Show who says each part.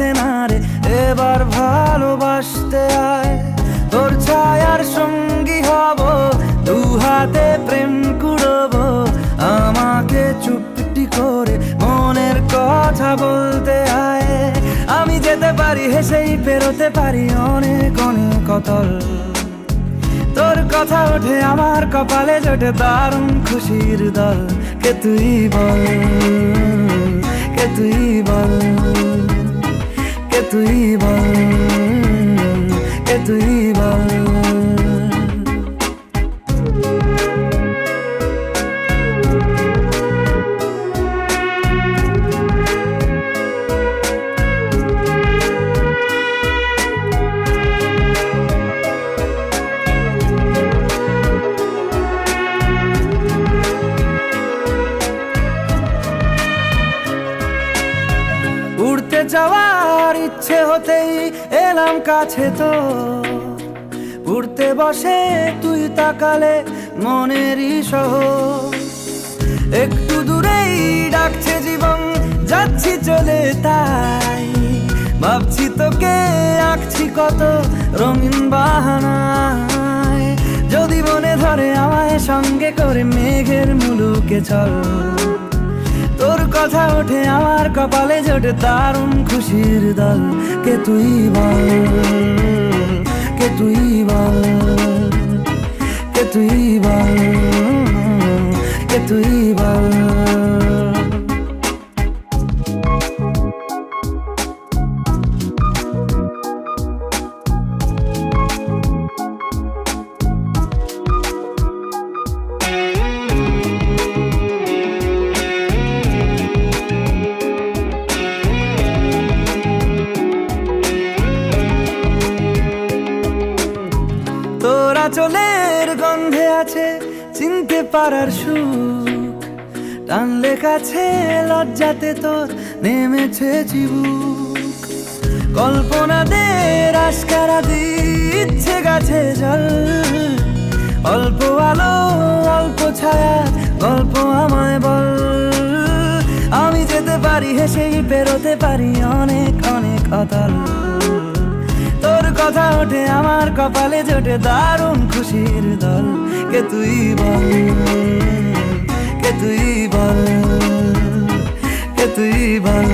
Speaker 1: আছে না রে, এবার ভালোবাসতে আয়। তোর ছায়ার সঙ্গী হব, দু হাতে প্রেম কুড়বো, আমাকে চুপটি করে মনের কথা বলতে আয়। আমি যেতে পারি হেসেই পেরোতে পারি অনেক অনেক অতল, তোর কথা ওঠে আমার কপালে জোটে দারুণ খুশির দল। কে তুই বল, কে তুই বল, কে তুই বল, কে তুই বল। উড়তে যাওয়ার ইচ্ছে হতেই এলাম কাছে তো, উড়তে বসে তুই তাকালে মনেরই শহর। একটু দূরেই ডাকছে জীবন, যাচ্ছি চলে তাই ভাবছি তোকে আঁকছি কত রঙিন বাহানায়। যদি মনে ধরে আমায় সঙ্গে করে মেঘের মুলুকে চল, তোর কথা ওঠে আমার কপালে জোটে দারুণ খুশির দল। কে তুই বল, কে তুই বল, কে তুই বল, কে তুই বল। তোরা চলের গন্ধে আছে চিনতে পারার সুখ, টানলে কাছে লজ্জাতে তোর নেমেছে চিবুক। কল্পনাদের আশকারা দিচ্ছে গাছে জল, অল্প আলো অল্প ছায়া গল্প আমায় বল। আমি যেতে পারি হেসেই পেরোতে পারি অনেক অনেক অতল, তোর কথা ওঠে আমার কপালে জোটে দারুণ খুশির দল। কে তুই বল, কে তুই বল, কে তুই বল।